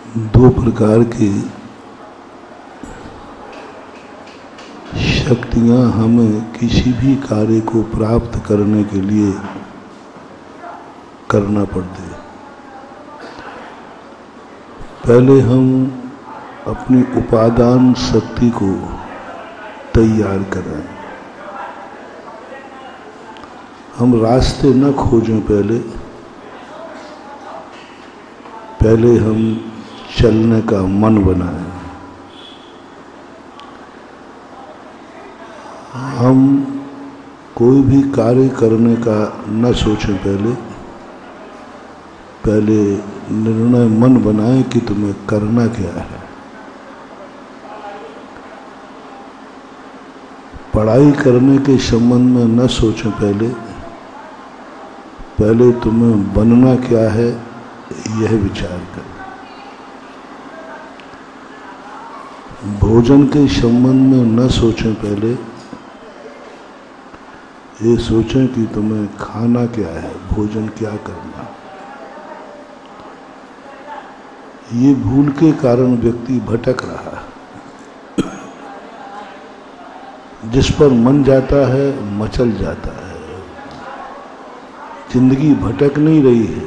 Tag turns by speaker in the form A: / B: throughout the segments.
A: दो प्रकार की शक्तियां हमें किसी भी कार्य को प्राप्त करने के लिए करना पड़ती है। पहले हम अपनी उपादान शक्ति को तैयार करें। हम रास्ते न खोजें, पहले हम चलने का मन बनाएं। हम कोई भी कार्य करने का न सोचें, पहले निर्णय मन बनाएं कि तुम्हें करना क्या है। पढ़ाई करने के संबंध में न सोचें, पहले तुम्हें बनना क्या है यह विचार करें। भोजन के संबंध में न सोचें, पहले ये सोचें कि तुम्हें खाना क्या है, भोजन क्या करना। ये भूल के कारण व्यक्ति भटक रहा है। जिस पर मन जाता है मचल जाता है। जिंदगी भटक नहीं रही है।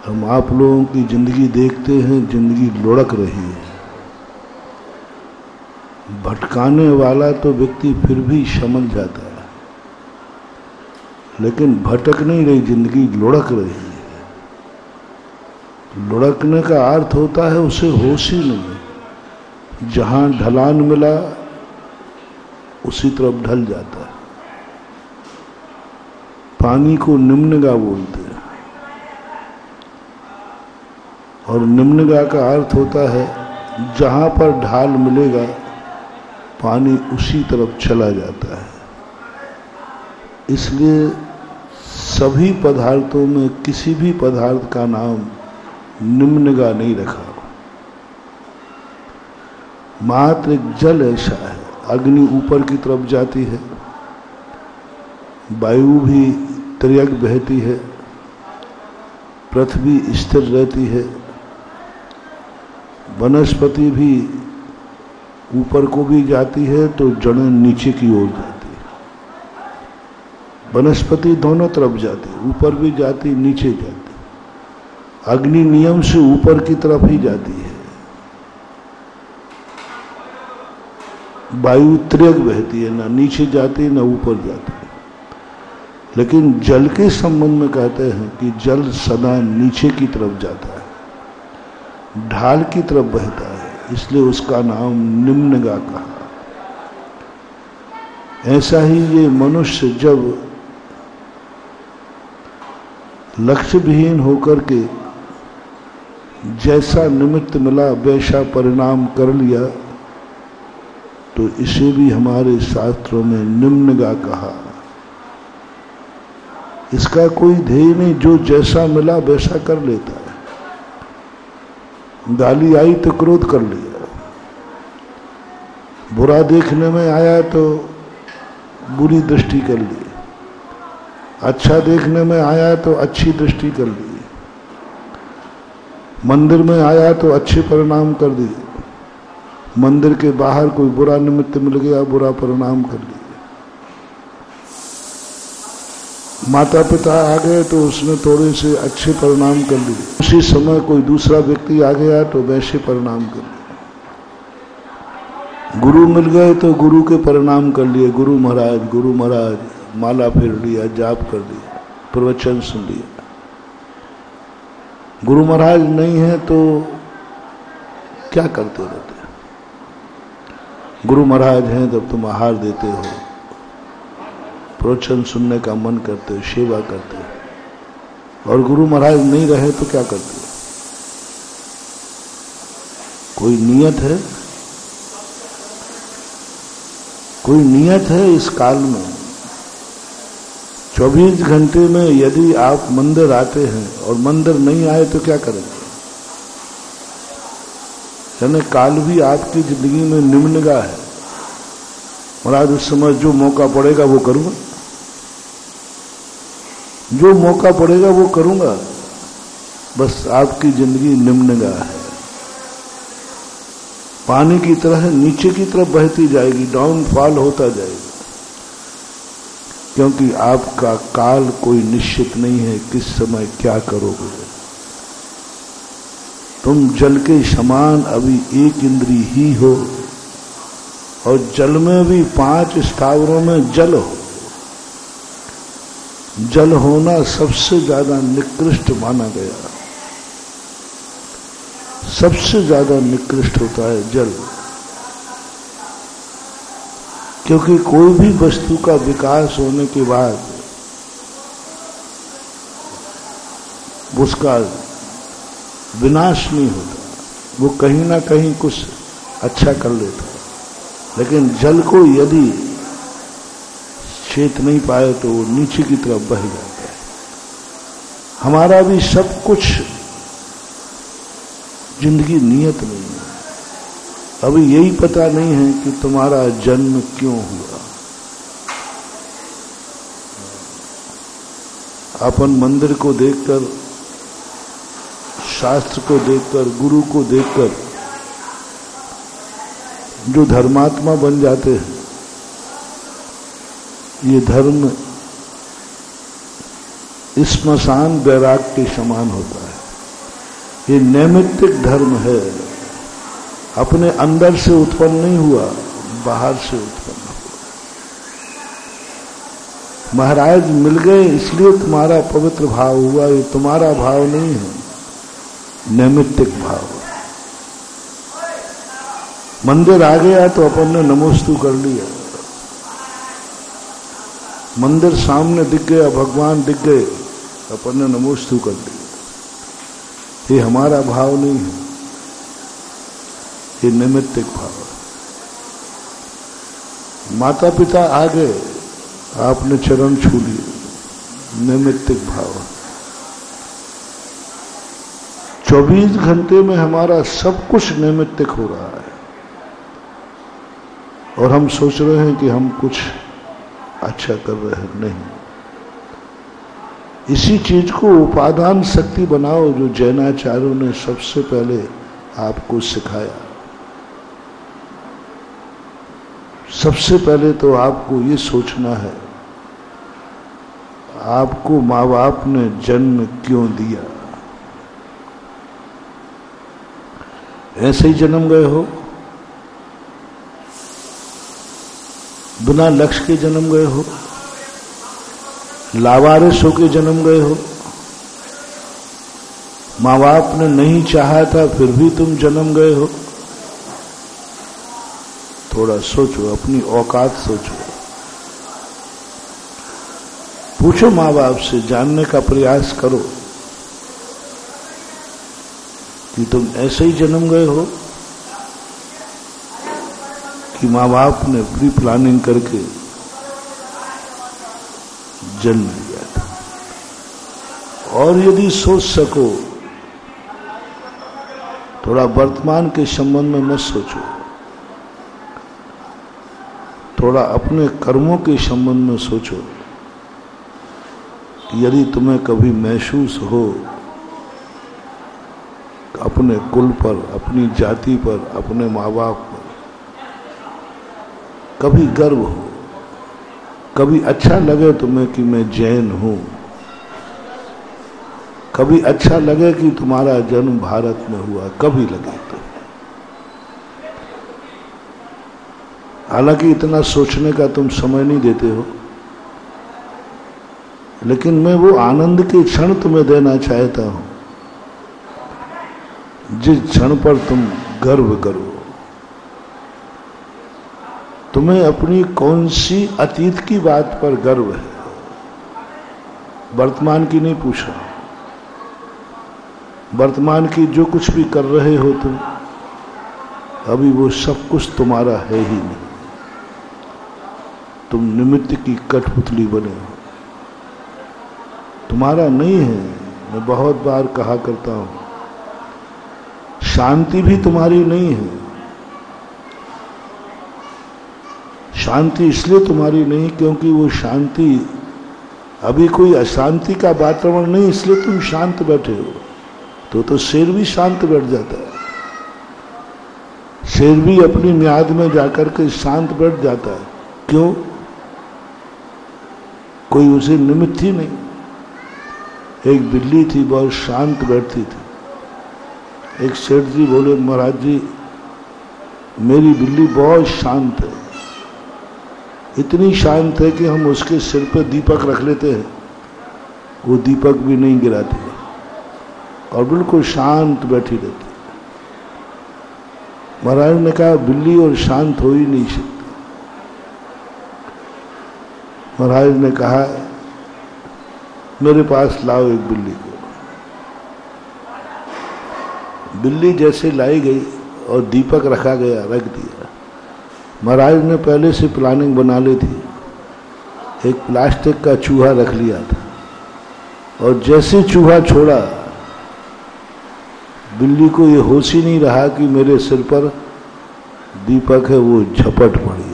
A: हम आप लोगों की जिंदगी देखते हैं, जिंदगी लुढ़क रही है। भटकाने वाला तो व्यक्ति फिर भी समझ जाता है, लेकिन भटक नहीं रही, जिंदगी लुढ़क रही है। लुढ़कने का अर्थ होता है उसे होश ही नहीं। जहां ढलान मिला उसी तरफ ढल जाता है। पानी को निम्नगा बोलते हैं, और निम्नगा का अर्थ होता है जहां पर ढाल मिलेगा पानी उसी तरफ चला जाता है। इसलिए सभी पदार्थों में किसी भी पदार्थ का नाम निम्नगा नहीं रखा। मात्र एक जल ऐसा है। अग्नि ऊपर की तरफ जाती है, वायु भी त्रियक बहती है, पृथ्वी स्थिर रहती है, वनस्पति भी ऊपर को भी जाती है तो जड़ें नीचे की ओर जाती है। वनस्पति दोनों तरफ जाती है, ऊपर भी जाती, नीचे जाती। अग्नि नियम से ऊपर की तरफ ही जाती है। वायु त्रियक बहती है, ना नीचे जाती ना ऊपर जाती है। लेकिन जल के संबंध में कहते हैं कि जल सदा नीचे की तरफ जाता है, ढाल की तरफ बहता है, इसलिए उसका नाम निम्नगा कहा। ऐसा ही ये मनुष्य जब लक्ष्य विहीन होकर के जैसा निमित्त मिला वैसा परिणाम कर लिया, तो इसे भी हमारे शास्त्रों में निम्नगा कहा। इसका कोई ध्येय नहीं, जो जैसा मिला वैसा कर लेता है। गाली आई तो क्रोध कर लिया, बुरा देखने में आया तो बुरी दृष्टि कर ली, अच्छा देखने में आया तो अच्छी दृष्टि कर ली, मंदिर में आया तो अच्छे परिणाम कर दिए, मंदिर के बाहर कोई बुरा निमित्त मिल गया, बुरा परिणाम कर लिया। माता पिता आ गए तो उसने थोड़े से अच्छे परिणाम कर लिए, उसी समय कोई दूसरा व्यक्ति आ गया तो वैसे परिणाम कर लिए। गुरु मिल गए तो गुरु के परिणाम कर लिए, गुरु महाराज माला फेर लिया, जाप कर लिया, प्रवचन सुन लिया। गुरु महाराज नहीं है तो क्या करते रहते? गुरु महाराज हैं तब तुम आहार देते हो, प्रवचन सुनने का मन करते हो, सेवा करते हो। और गुरु महाराज नहीं रहे तो क्या करते हो? कोई नियत है? कोई नियत है इस काल में? 24 घंटे में यदि आप मंदिर आते हैं और मंदिर नहीं आए तो क्या करेंगे? यानी काल भी आपकी जिंदगी में निम्नगा है। महाराज उस समय जो मौका पड़ेगा वो करूंगा, जो मौका पड़ेगा वो करूंगा। बस आपकी जिंदगी निम्नगाह है, पानी की तरह नीचे की तरफ बहती जाएगी, डाउनफॉल होता जाएगा, क्योंकि आपका काल कोई निश्चित नहीं है किस समय क्या करोगे। तुम जल के समान अभी एक इंद्री ही हो, और जल में भी 5 स्थावरों में जल हो। जल होना सबसे ज्यादा निकृष्ट माना गया, सबसे ज्यादा निकृष्ट होता है जल, क्योंकि कोई भी वस्तु का विकास होने के बाद उसका विनाश नहीं होता, वो कहीं ना कहीं कुछ अच्छा कर लेता है। लेकिन जल को यदि छेद नहीं पाए तो वो नीचे की तरफ बह जाता है। हमारा भी सब कुछ जिंदगी नियत नहीं है। अभी यही पता नहीं है कि तुम्हारा जन्म क्यों हुआ। अपन मंदिर को देखकर, शास्त्र को देखकर, गुरु को देखकर जो धर्मात्मा बन जाते हैं, ये धर्म श्मशान बैराग के समान होता है। ये नैमित्तिक धर्म है, अपने अंदर से उत्पन्न नहीं हुआ, बाहर से उत्पन्न हुआ। महाराज मिल गए इसलिए तुम्हारा पवित्र भाव हुआ, ये तुम्हारा भाव नहीं है, नैमित्तिक भाव। मंदिर आ गया तो अपन ने नमोस्तु कर लिया, मंदिर सामने दिख गया, भगवान दिख गए, अपन ने नमोस्तु कर लिया। ये हमारा भाव नहीं है, ये नैमित्तिक भाव है। माता पिता आ गए, आपने चरण छू लिए, नैमित्तिक भाव है। 24 घंटे में हमारा सब कुछ नैमित्तिक हो रहा है, और हम सोच रहे हैं कि हम कुछ अच्छा कर रहे हैं। नहीं, इसी चीज को उपादान शक्ति बनाओ, जो जैनाचार्यों ने सबसे पहले आपको सिखाया। सबसे पहले तो आपको ये सोचना है, आपको माँ बाप ने जन्म क्यों दिया। ऐसे ही जन्म गए हो, बिना लक्ष्य के जन्म गए हो, लावारिस होके जन्म गए हो, माँ बाप ने नहीं चाहा था फिर भी तुम जन्म गए हो। थोड़ा सोचो, अपनी औकात सोचो, पूछो माँ बाप से, जानने का प्रयास करो कि तुम ऐसे ही जन्म गए हो कि माँ बाप ने प्री प्लानिंग करके जन्म लिया था। और यदि सोच सको, थोड़ा वर्तमान के संबंध में मत सोचो, थोड़ा अपने कर्मों के संबंध में सोचो कि यदि तुम्हें कभी महसूस हो अपने कुल पर, अपनी जाति पर, अपने माँ बाप पर कभी गर्व हो, कभी अच्छा लगे तुम्हें कि मैं जैन हूं, कभी अच्छा लगे कि तुम्हारा जन्म भारत में हुआ, कभी लगे तो। हालांकि इतना सोचने का तुम समय नहीं देते हो, लेकिन मैं वो आनंद के क्षण तुम्हें देना चाहता हूं जिस क्षण पर तुम गर्व करो। तुम्हें अपनी कौन सी अतीत की बात पर गर्व है, वर्तमान की नहीं पूछा। वर्तमान की जो कुछ भी कर रहे हो तुम, अभी वो सब कुछ तुम्हारा है ही नहीं। तुम निमित्त की कठपुतली बने हो, तुम्हारा नहीं है। मैं बहुत बार कहा करता हूं, शांति भी तुम्हारी नहीं है। शांति इसलिए तुम्हारी नहीं क्योंकि वो शांति, अभी कोई अशांति का वातावरण नहीं, इसलिए तुम शांत बैठे हो। तो शेर भी शांत बैठ जाता है। शेर भी अपनी म्याद में जाकर के शांत बैठ जाता है। क्यों? कोई उसे निमित्त ही नहीं। एक बिल्ली थी, बहुत शांत बैठती थी। एक सेठ जी बोले, महाराज जी मेरी बिल्ली बहुत शांत है, इतनी शांत है कि हम उसके सिर पर दीपक रख लेते हैं, वो दीपक भी नहीं गिराती है और बिल्कुल शांत बैठी रहती। महाराज ने कहा बिल्ली और शांत हो ही नहीं सकती। महाराज ने कहा मेरे पास लाओ एक बिल्ली को। बिल्ली जैसे लाई गई और दीपक रखा गया, रख दिया। महाराज ने पहले से प्लानिंग बना ली थी। एक प्लास्टिक का चूहा रख लिया था और जैसे चूहा छोड़ा, बिल्ली को ये होश ही नहीं रहा कि मेरे सिर पर दीपक है, वो झपट पड़ी है।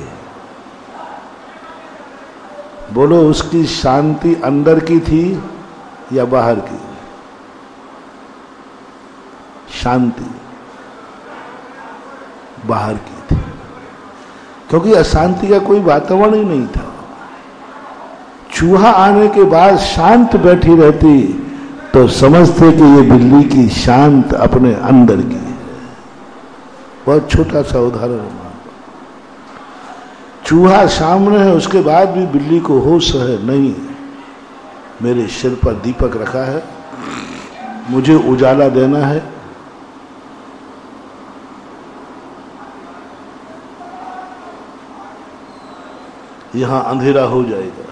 A: बोलो उसकी शांति अंदर की थी या बाहर की? शांति बाहर की थी, क्योंकि अशांति का कोई वातावरण ही नहीं था। चूहा आने के बाद शांत बैठी रहती तो समझते कि ये बिल्ली की शांत अपने अंदर की है। बहुत छोटा सा उदाहरण है। चूहा सामने है, उसके बाद भी बिल्ली को होश है, नहीं मेरे सिर पर दीपक रखा है, मुझे उजाला देना है। यहां अंधेरा हो जाएगा।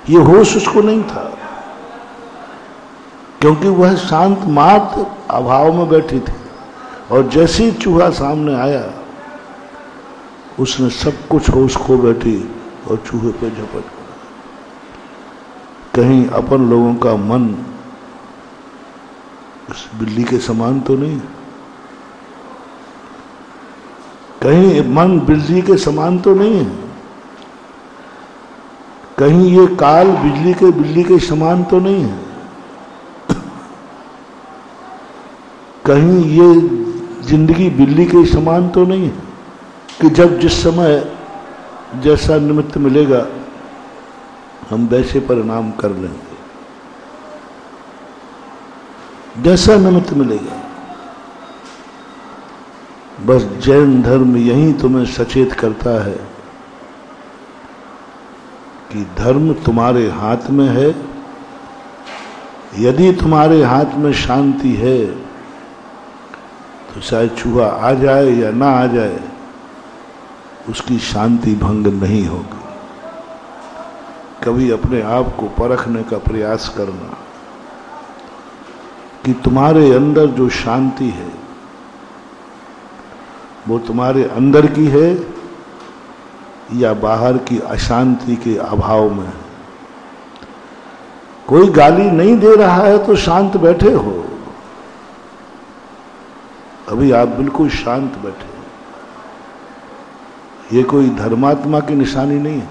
A: ये होश उसको नहीं था, क्योंकि वह शांत मात्र अभाव में बैठी थी। और जैसे ही चूहा सामने आया, उसने सब कुछ होश खो बैठी और चूहे पे झपट पड़ा। कहीं अपन लोगों का मन उस बिल्ली के समान तो नहीं? कहीं मन बिल्ली के समान तो नहीं है? कहीं ये काल बिल्ली के समान तो नहीं है? कहीं ये जिंदगी बिल्ली के समान तो नहीं है कि जब जिस समय जैसा निमित्त मिलेगा हम वैसे परिणाम कर लेंगे, जैसा निमित्त मिलेगा। बस जैन धर्म यही तुम्हें सचेत करता है कि धर्म तुम्हारे हाथ में है। यदि तुम्हारे हाथ में शांति है तो चाहे चूहा आ जाए या ना आ जाए, उसकी शांति भंग नहीं होगी। कभी अपने आप को परखने का प्रयास करना कि तुम्हारे अंदर जो शांति है वो तुम्हारे अंदर की है या बाहर की अशांति के अभाव में। कोई गाली नहीं दे रहा है तो शांत बैठे हो। अभी आप बिल्कुल शांत बैठे, ये कोई धर्मात्मा की निशानी नहीं है,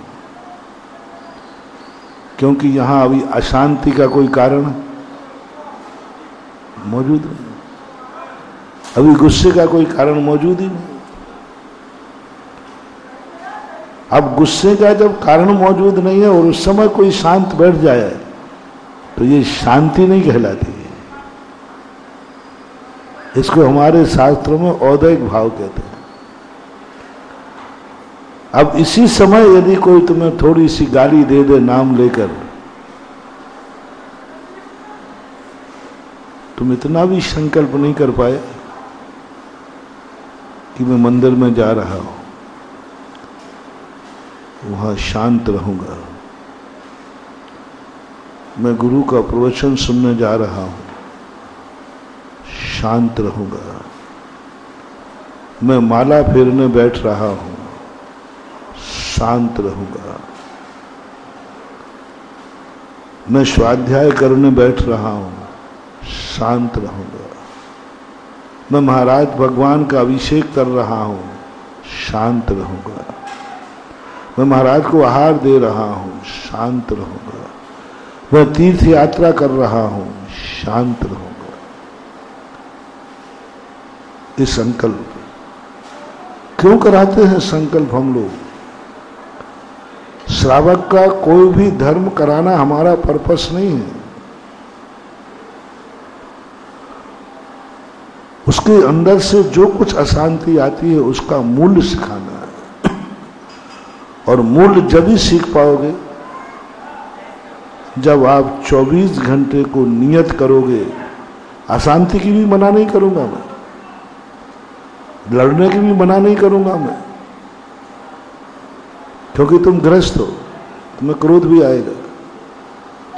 A: क्योंकि यहां अभी अशांति का कोई कारण मौजूद नहीं, अभी गुस्से का कोई कारण मौजूद ही नहीं। अब गुस्से का जब कारण मौजूद नहीं है और उस समय कोई शांत बैठ जाए तो ये शांति नहीं कहलाती है। इसको हमारे शास्त्रों में औदैक भाव कहते हैं। अब इसी समय यदि कोई तुम्हें थोड़ी सी गाली दे दे नाम लेकर, तुम इतना भी संकल्प नहीं कर पाए कि मैं मंदिर में जा रहा हूं, वहां शांत रहूंगा, मैं गुरु का प्रवचन सुनने जा रहा हूं, शांत रहूंगा, मैं माला फेरने बैठ रहा हूं, शांत रहूंगा, मैं स्वाध्याय करने बैठ रहा हूं, शांत रहूंगा, मैं महाराज भगवान का अभिषेक कर रहा हूं, शांत रहूंगा, मैं महाराज को आहार दे रहा हूं, शांत रहूंगा, मैं तीर्थ यात्रा कर रहा हूं, शांत रहूंगा। ये संकल्प क्यों कराते हैं? संकल्प हम लोग, श्रावक का कोई भी धर्म कराना हमारा पर्पस नहीं है। उसके अंदर से जो कुछ अशांति आती है उसका मूल्य सिखाना है। और मूल्य जब ही सीख पाओगे जब आप 24 घंटे को नियत करोगे। अशांति की भी मना नहीं करूंगा मैं, लड़ने की भी मना नहीं करूंगा मैं, क्योंकि तुम गृहस्थ हो, तुम्हें क्रोध भी आएगा।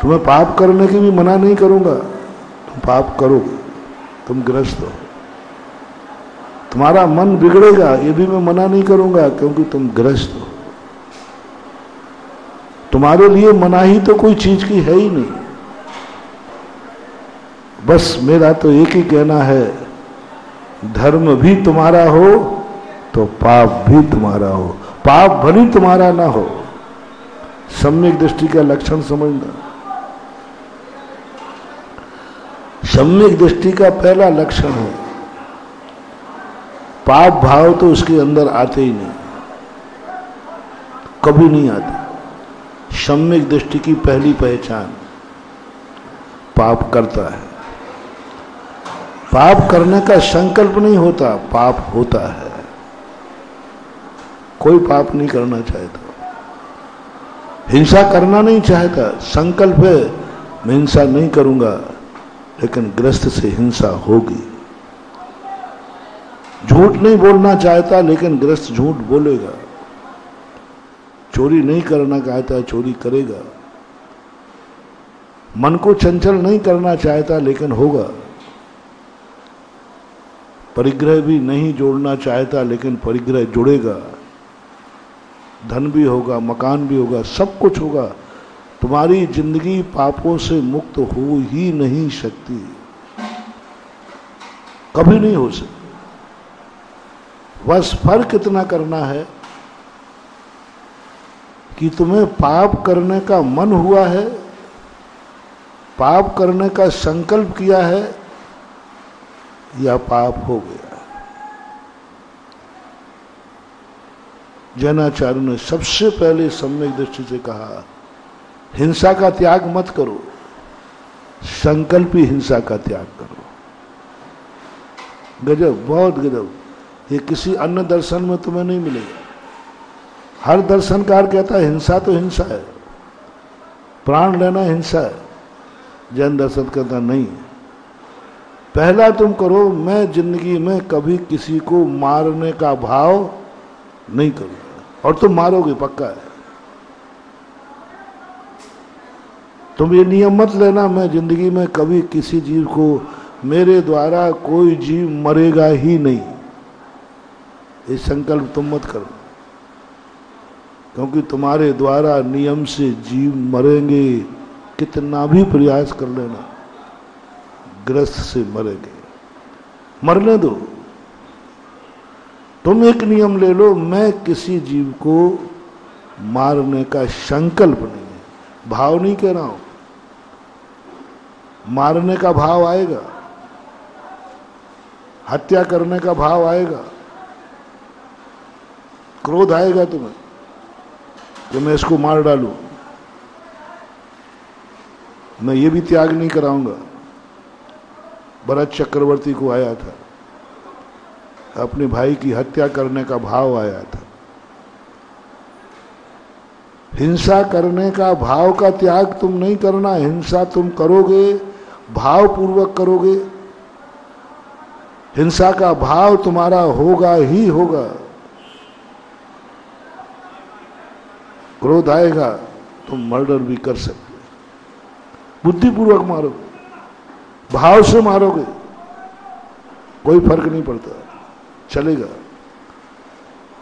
A: तुम्हें पाप करने की भी मना नहीं करूंगा, तुम पाप करोगे, तुम गृहस्थ हो। तुम्हारा मन बिगड़ेगा, ये भी मैं मना नहीं करूंगा, क्योंकि तुम गृहस्थ हो। तुम्हारे लिए मनाही तो कोई चीज की है ही नहीं। बस मेरा तो एक ही कहना है, धर्म भी तुम्हारा हो तो पाप भी तुम्हारा हो, पाप भली तुम्हारा ना हो। सम्यक दृष्टि का लक्षण समझना। सम्यक दृष्टि का पहला लक्षण है, पाप भाव तो उसके अंदर आते ही नहीं, कभी नहीं आते। सम्यक दृष्टि की पहली पहचान, पाप करता है। पाप करने का संकल्प नहीं होता, पाप होता है। कोई पाप नहीं करना चाहता, हिंसा करना नहीं चाहता, संकल्प है मैं हिंसा नहीं करूंगा, लेकिन ग्रस्त से हिंसा होगी। झूठ नहीं बोलना चाहता, लेकिन ग्रस्त झूठ बोलेगा। चोरी नहीं करना चाहता, चोरी करेगा। मन को चंचल नहीं करना चाहता, लेकिन होगा। परिग्रह भी नहीं जोड़ना चाहता, लेकिन परिग्रह जुड़ेगा। धन भी होगा, मकान भी होगा, सब कुछ होगा। तुम्हारी जिंदगी पापों से मुक्त हो ही नहीं सकती, कभी नहीं हो सकती। बस फर्क इतना करना है कि तुम्हें पाप करने का मन हुआ है, पाप करने का संकल्प किया है, या पाप हो गया। जैनाचार्य ने सबसे पहले सम्यक दृष्टि से कहा, हिंसा का त्याग मत करो, संकल्पी हिंसा का त्याग करो। गजब, बहुत गजब। ये किसी अन्य दर्शन में तुम्हें नहीं मिलेगा। हर दर्शनकार कहता है हिंसा तो हिंसा है, प्राण लेना हिंसा है। जैन दर्शन कहता नहीं, पहला तुम करो, मैं जिंदगी में कभी किसी को मारने का भाव नहीं करूंगा, और तुम मारोगे पक्का है। तुम ये नियम मत लेना, मैं जिंदगी में कभी किसी जीव को, मेरे द्वारा कोई जीव मरेगा ही नहीं, ये संकल्प तुम मत करो, क्योंकि तुम्हारे द्वारा नियम से जीव मरेंगे। कितना भी प्रयास कर लेना, ग्रस्त से मरेंगे, मरने दो। तुम एक नियम ले लो, मैं किसी जीव को मारने का संकल्प नहीं है, भाव नहीं कह रहा हूं। मारने का भाव आएगा, हत्या करने का भाव आएगा, क्रोध आएगा तुम्हें कि मैं इसको मार डालूं। मैं ये भी त्याग नहीं कराऊंगा। भरत चक्रवर्ती को आया था, अपने भाई की हत्या करने का भाव आया था। हिंसा करने का भाव का त्याग तुम नहीं करना, हिंसा तुम करोगे, भाव पूर्वक करोगे। हिंसा का भाव तुम्हारा होगा ही होगा। क्रोध आएगा, तुम मर्डर भी कर सकते, बुद्धिपूर्वक मारोगे, भाव से मारोगे, कोई फर्क नहीं पड़ता, चलेगा।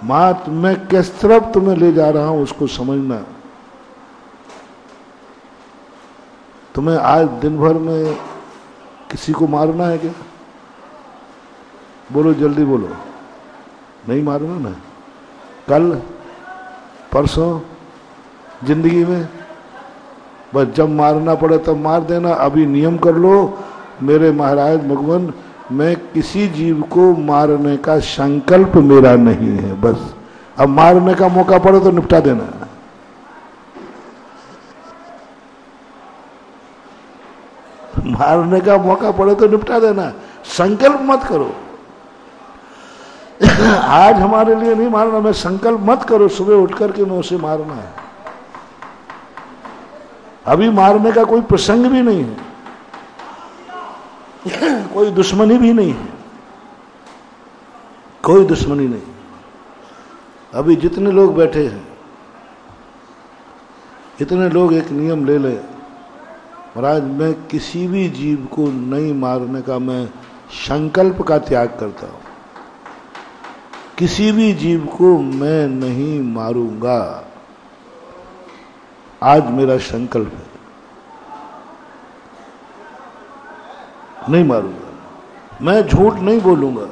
A: मां, मैं किस तरफ तुम्हें ले जा रहा हूं उसको समझना। तुम्हें आज दिन भर में किसी को मारना है क्या? बोलो, जल्दी बोलो। नहीं मारना ना, कल परसों, जिंदगी में बस जब मारना पड़े तब मार देना। अभी नियम कर लो, मेरे महाराज भगवान मैं किसी जीव को मारने का संकल्प मेरा नहीं है। बस अब मारने का मौका पड़े तो निपटा देना। मारने का मौका पड़े तो निपटा देना, संकल्प मत करो। आज हमारे लिए नहीं मारना, मैं संकल्प मत करो सुबह उठ करके मैं उसे मारना है। अभी मारने का कोई प्रसंग भी नहीं है, कोई दुश्मनी भी नहीं है, कोई दुश्मनी नहीं। अभी जितने लोग बैठे हैं, इतने लोग एक नियम ले ले, महाराज मैं किसी भी जीव को नहीं मारने का मैं संकल्प का त्याग करता हूं। किसी भी जीव को मैं नहीं मारूंगा, आज मेरा संकल्प है, नहीं मारूंगा। मैं झूठ नहीं बोलूंगा,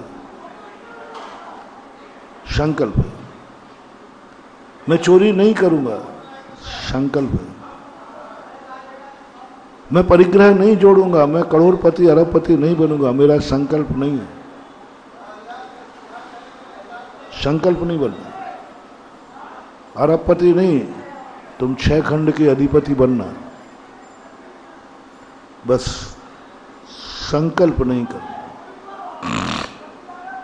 A: संकल्प है। मैं चोरी नहीं करूंगा, संकल्प है। मैं परिग्रह नहीं जोड़ूंगा, मैं करोड़पति अरबपति नहीं बनूंगा, मेरा संकल्प नहीं है। संकल्प नहीं बनना। अरबपति नहीं, तुम 6 खंड के अधिपति बनना, बस संकल्प नहीं करना।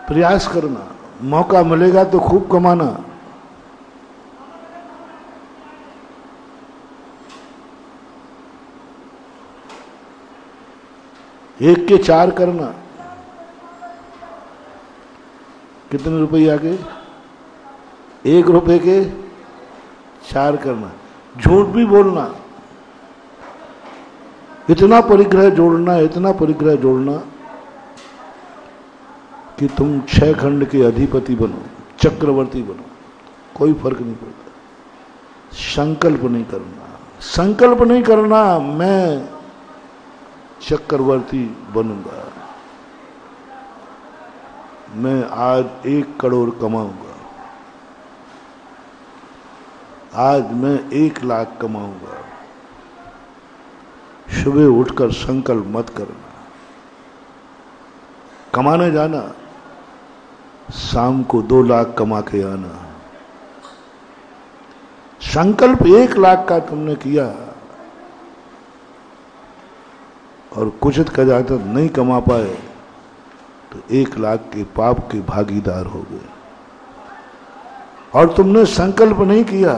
A: प्रयास करना, मौका मिलेगा तो खूब कमाना। एक के 4 करना। कितने रुपये आगे? 1 रुपये के 4 करना। झूठ भी बोलना, इतना परिग्रह जोड़ना, इतना परिग्रह जोड़ना कि तुम 6 खंड के अधिपति बनो, चक्रवर्ती बनो, कोई फर्क नहीं पड़ता। संकल्प नहीं करना, संकल्प नहीं करना मैं चक्रवर्ती बनूंगा, मैं आज 1 करोड़ कमाऊंगा, आज मैं 1 लाख कमाऊंगा। सुबह उठकर संकल्प मत करना। कमाने जाना, शाम को 2 लाख कमा के आना। संकल्प 1 लाख का तुमने किया और कुछ कदाचित नहीं कमा पाए तो 1 लाख के पाप के भागीदार हो गए। और तुमने संकल्प नहीं किया,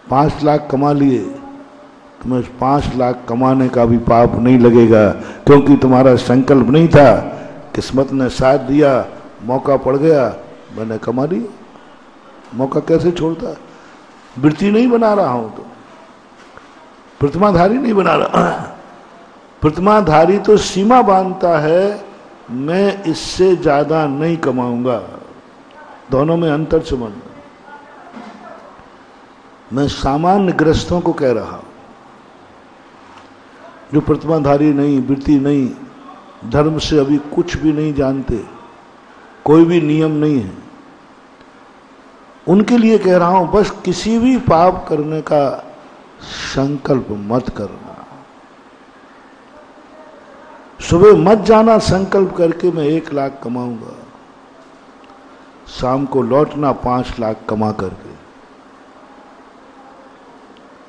A: 5 लाख कमा लिए, तुम्हें 5 लाख कमाने का भी पाप नहीं लगेगा, क्योंकि तुम्हारा संकल्प नहीं था। किस्मत ने साथ दिया, मौका पड़ गया, मैंने कमा लिया। मौका कैसे छोड़ता? वृत्ति नहीं बना रहा हूं तो, प्रतिमाधारी नहीं बना रहा। प्रतिमाधारी तो सीमा बांधता है, मैं इससे ज्यादा नहीं कमाऊंगा। दोनों में अंतर समझना। मैं सामान्य ग्रस्तों को कह रहा हूं, जो प्रतिमाधारी नहीं, वृत्ति नहीं, धर्म से अभी कुछ भी नहीं जानते, कोई भी नियम नहीं है, उनके लिए कह रहा हूं, बस किसी भी पाप करने का संकल्प मत करना। सुबह मत जाना संकल्प करके मैं 1 लाख कमाऊंगा, शाम को लौटना 5 लाख कमा करके।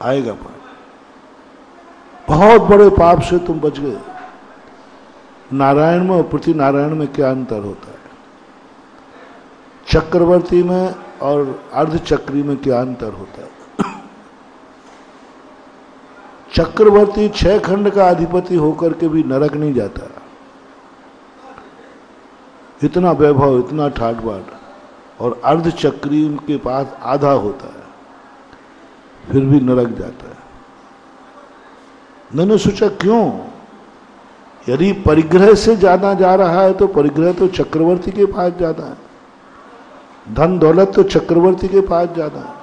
A: आएगा पाप। बहुत बड़े पाप से तुम बच गए। नारायण में और पृथ्वी नारायण में क्या अंतर होता है? चक्रवर्ती में और अर्धचक्री में क्या अंतर होता है? चक्रवर्ती 6 खंड का अधिपति होकर के भी नरक नहीं जाता। इतना वैभव, इतना ठाट बाट, और अर्धचक्री के पास आधा होता है, फिर भी नरक जाता है। मैंने सोचा क्यों? यदि परिग्रह से ज्यादा जा रहा है तो परिग्रह तो चक्रवर्ती के पास ज्यादा है, धन दौलत तो चक्रवर्ती के पास ज्यादा है,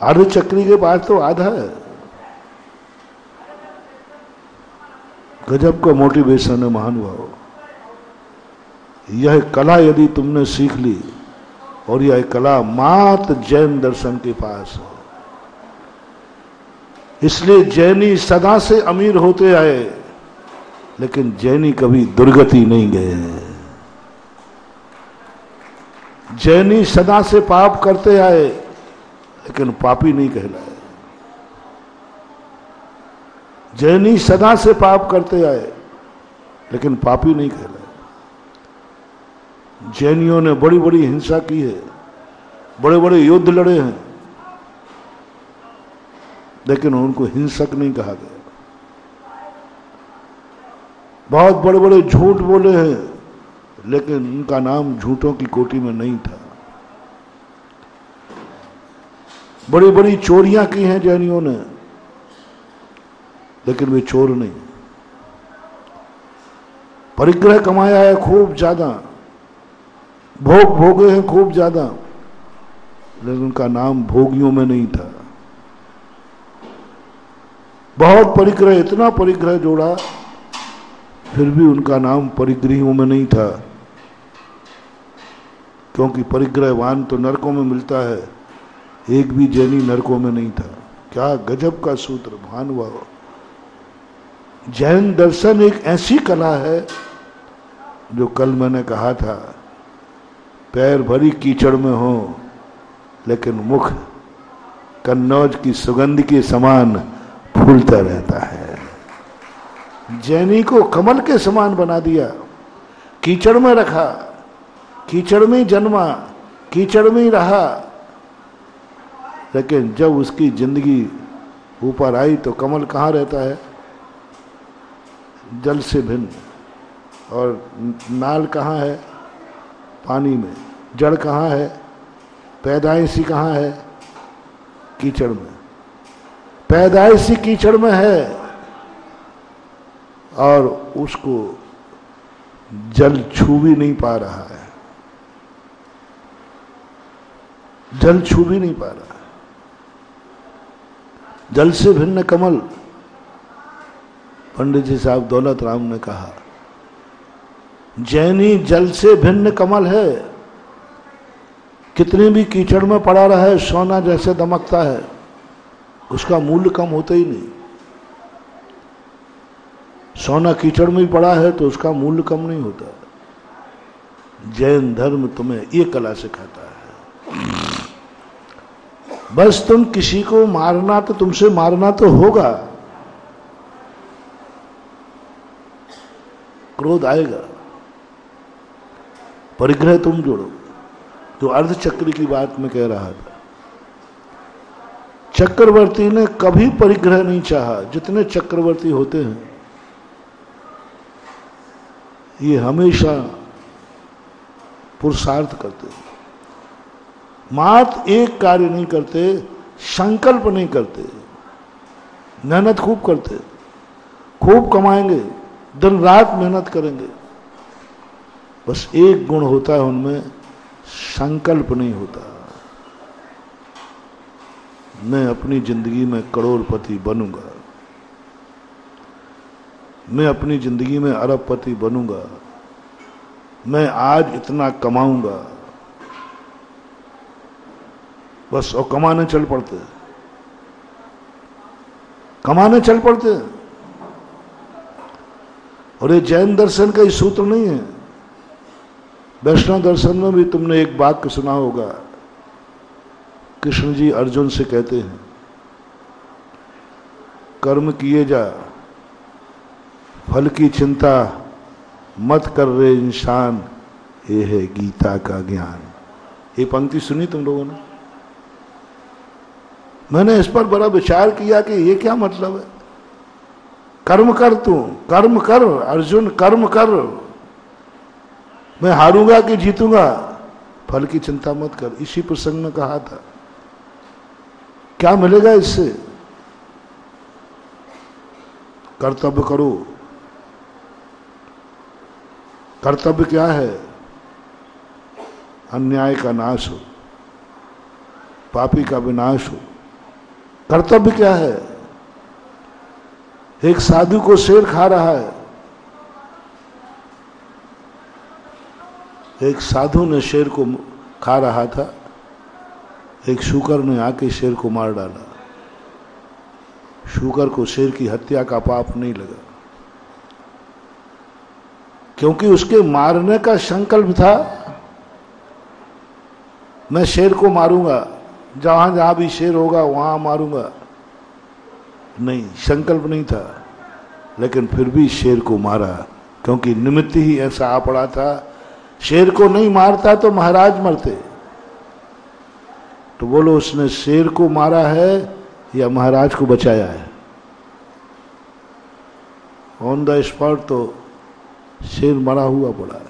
A: अर्धचक्री के पास तो आधा है। गजब का मोटिवेशन है महानुभाव। यह कला यदि तुमने सीख ली, और यह कला मात्र जैन दर्शन के पास है, इसलिए जैनी सदा से अमीर होते आए, लेकिन जैनी कभी दुर्गति नहीं गए हैं। जैनी सदा से पाप करते आए लेकिन पापी नहीं कहलाए। जैनी सदा से पाप करते आए लेकिन पापी नहीं कहलाए। जैनियों ने बड़ी बड़ी हिंसा की है, बड़े बड़े युद्ध लड़े हैं, लेकिन उनको हिंसक नहीं कहा गया। बहुत बड़े बड़े झूठ बोले हैं, लेकिन उनका नाम झूठों की कोटि में नहीं था। बड़ी बड़ी चोरियां की हैं जैनियों ने, लेकिन वे चोर नहीं। परिग्रह कमाया है खूब ज्यादा, भोग भोगे हैं खूब ज्यादा, लेकिन उनका नाम भोगियों में नहीं था। बहुत परिग्रह, इतना परिग्रह जोड़ा, फिर भी उनका नाम परिग्रहियों में नहीं था, क्योंकि परिग्रहवान तो नरकों में मिलता है, एक भी जैनी नरकों में नहीं था। क्या गजब का सूत्र भानुभाव। जैन दर्शन एक ऐसी कला है जो कल मैंने कहा था, पैर भरी कीचड़ में हो लेकिन मुख कन्नौज की सुगंध के समान फूलता रहता है। जैनी को कमल के समान बना दिया, कीचड़ में रखा, कीचड़ में जन्मा, कीचड़ में ही रहा, लेकिन जब उसकी जिंदगी ऊपर आई तो कमल कहाँ रहता है? जल से भिन्न। और नाल कहाँ है? पानी में। जड़ कहाँ है? पैदाइशी कहाँ है? कीचड़ में। पैदाइशी कीचड़ में है और उसको जल छू भी नहीं पा रहा है, जल छू भी नहीं पा रहा है। जल से भिन्न कमल, पंडित जी साहब दौलत राम ने कहा, जैनी जल से भिन्न कमल है। कितने भी कीचड़ में पड़ा रहे, सोना जैसे दमकता है, उसका मूल्य कम होता ही नहीं। सोना कीचड़ में ही पड़ा है तो उसका मूल्य कम नहीं होता। जैन धर्म तुम्हें ये कला सिखाता है। बस तुम किसी को मारना तो तुमसे मारना तो होगा, क्रोध आएगा, परिग्रह तुम जोड़ो। तो अर्धचक्र की बात मैं कह रहा था, चक्रवर्ती ने कभी परिग्रह नहीं चाहा। जितने चक्रवर्ती होते हैं ये हमेशा पुरुषार्थ करते हैं, मात्र एक कार्य नहीं करते, संकल्प नहीं करते, मेहनत खूब करते, खूब कमाएंगे, दिन रात मेहनत करेंगे। बस एक गुण होता है उनमें, संकल्प नहीं होता। मैं अपनी जिंदगी में करोड़पति बनूंगा, मैं अपनी जिंदगी में अरबपति बनूंगा, मैं आज इतना कमाऊंगा, बस। और कमाने चल पड़ते, कमाने चल पड़ते। और ये जैन दर्शन का ही सूत्र नहीं है। वैष्णव दर्शन में भी तुमने एक वाक्य सुना होगा, कृष्ण जी अर्जुन से कहते हैं, कर्म किए जा, फल की चिंता मत कर रे इंसान, ये है गीता का ज्ञान। ये पंक्ति सुनी तुम लोगों ने? मैंने इस पर बड़ा विचार किया कि ये क्या मतलब है। कर्म कर, तू कर्म कर अर्जुन, कर्म कर। मैं हारूंगा कि जीतूंगा, फल की चिंता मत कर। इसी प्रसंग में कहा था। क्या मिलेगा इससे? कर्तव्य करो। कर्तव्य क्या है? अन्याय का नाश हो, पापी का विनाश हो। कर्तव्य क्या है? एक साधु को शेर खा रहा है, एक साधु ने शेर को खा रहा था, एक शूकर ने आके शेर को मार डाला। शूकर को शेर की हत्या का पाप नहीं लगा, क्योंकि उसके मारने का संकल्प था, मैं शेर को मारूंगा, जहां जहां भी शेर होगा वहां मारूंगा। नहीं, संकल्प नहीं था, लेकिन फिर भी शेर को मारा, क्योंकि निमित्त ही ऐसा आ पड़ा था। शेर को नहीं मारता तो महाराज मरते। तो बोलो, उसने शेर को मारा है या महाराज को बचाया है? ऑन द स्पॉट तो शेर मरा हुआ पड़ा है।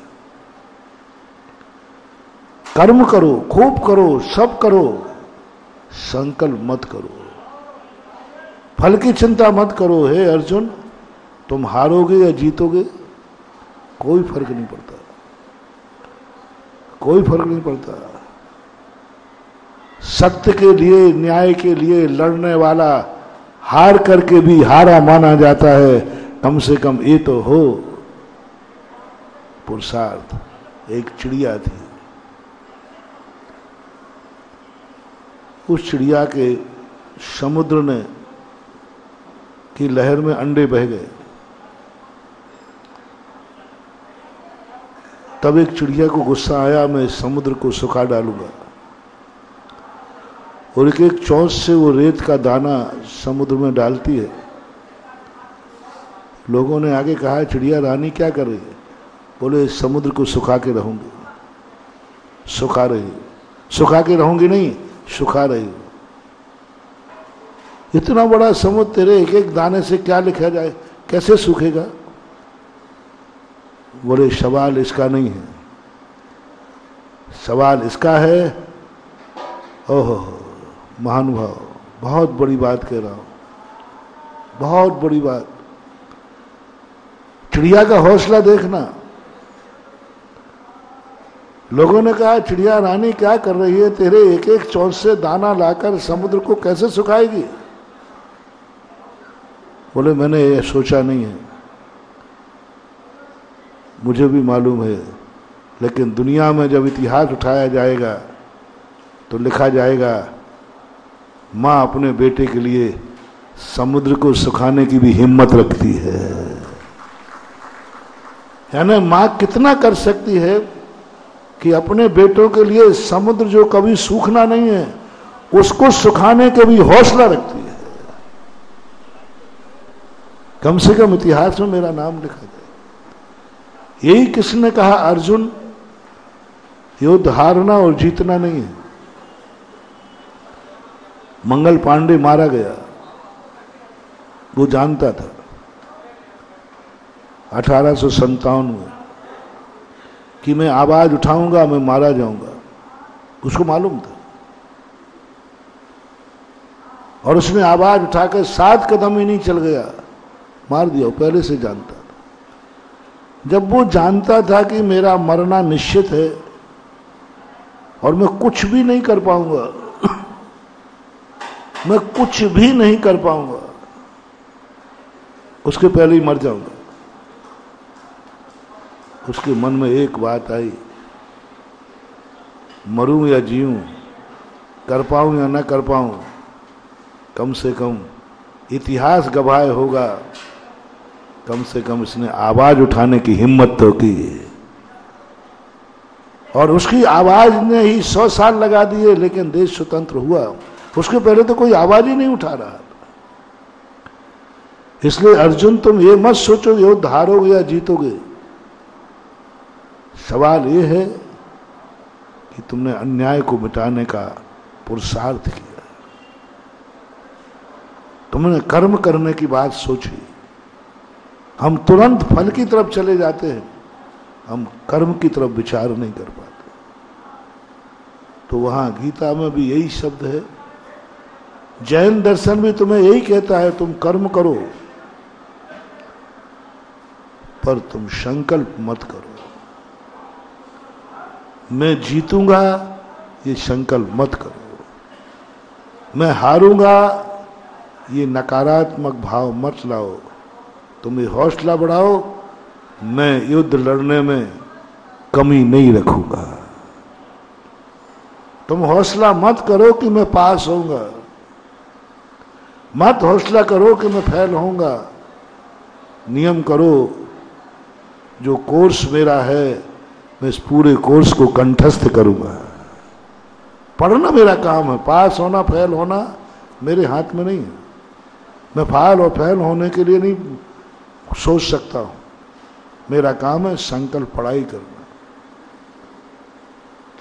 A: कर्म करो, खूब करो, सब करो, संकल्प मत करो, फल की चिंता मत करो। हे अर्जुन, तुम हारोगे या जीतोगे कोई फर्क नहीं पड़ता, कोई फर्क नहीं पड़ता। सत्य के लिए, न्याय के लिए लड़ने वाला हार करके भी हारा माना जाता है। कम से कम ये तो हो पुरुषार्थ। एक चिड़िया थी, उस चिड़िया के समुद्र ने की लहर में अंडे बह गए। तब एक चिड़िया को गुस्सा आया, मैं समुद्र को सुखा डालूंगा, और एक एक चोंच से वो रेत का दाना समुद्र में डालती है। लोगों ने आगे कहा, चिड़िया रानी क्या कर रही है? बोले, समुद्र को सुखा के रहूंगी। सुखा रही, सुखा के रहूंगी नहीं, सुखा रही हो। इतना बड़ा समुद्र, तेरे एक एक दाने से क्या लिखा जाए, कैसे सूखेगा? बोले, सवाल इसका नहीं है, सवाल इसका है। ओहो महानुभाव, बहुत बड़ी बात कह रहा हूं, बहुत बड़ी बात। चिड़िया का हौसला देखना। लोगों ने कहा, चिड़िया रानी क्या कर रही है, तेरे एक एक चोंच से दाना लाकर समुद्र को कैसे सुखाएगी? बोले, मैंने ये सोचा नहीं है, मुझे भी मालूम है, लेकिन दुनिया में जब इतिहास उठाया जाएगा तो लिखा जाएगा, माँ अपने बेटे के लिए समुद्र को सुखाने की भी हिम्मत रखती है। यानी माँ कितना कर सकती है कि अपने बेटों के लिए समुद्र जो कभी सूखना नहीं है, उसको सुखाने के भी हौसला रखती है। कम से कम इतिहास में मेरा नाम लिखा जाए। यही किसने कहा, अर्जुन, युद्ध हारना और जीतना नहीं है। मंगल पांडे मारा गया, वो जानता था 1857 में कि मैं आवाज उठाऊंगा, मैं मारा जाऊंगा, उसको मालूम था। और उसने आवाज उठाकर 7 कदम ही नहीं चल गया, मार दिया। पहले से जानता था। जब वो जानता था कि मेरा मरना निश्चित है और मैं कुछ भी नहीं कर पाऊंगा, मैं कुछ भी नहीं कर पाऊंगा, उसके पहले ही मर जाऊंगा, उसके मन में एक बात आई, मरूं या जीऊं, कर पाऊं या ना कर पाऊं, कम से कम इतिहास गवाह होगा। कम से कम इसने आवाज उठाने की हिम्मत तो की, और उसकी आवाज ने ही 100 साल लगा दिए, लेकिन देश स्वतंत्र हुआ। उसके पहले तो कोई आवाज ही नहीं उठा रहा। इसलिए अर्जुन, तुम ये मत सोचो युद्ध हारोगे या जीतोगे। सवाल ये है कि तुमने अन्याय को मिटाने का पुरुषार्थ किया, तुमने कर्म करने की बात सोची। हम तुरंत फल की तरफ चले जाते हैं, हम कर्म की तरफ विचार नहीं कर पाते। तो वहां गीता में भी यही शब्द है, जैन दर्शन भी तुम्हें यही कहता है, तुम कर्म करो पर तुम संकल्प मत करो। मैं जीतूंगा ये संकल्प मत करो, मैं हारूंगा ये नकारात्मक भाव मत लाओ। तुम ये हौसला बढ़ाओ, मैं युद्ध लड़ने में कमी नहीं रखूंगा। तुम हौसला मत करो कि मैं पास होऊंगा, मत हौसला करो कि मैं फेल होऊंगा। नियम करो जो कोर्स मेरा है मैं इस पूरे कोर्स को कंठस्थ करूंगा। पढ़ना मेरा काम है, पास होना फेल होना मेरे हाथ में नहीं है। मैं फाल और फेल होने के लिए नहीं सोच सकता हूं। मेरा काम है संकल्प पढ़ाई करना।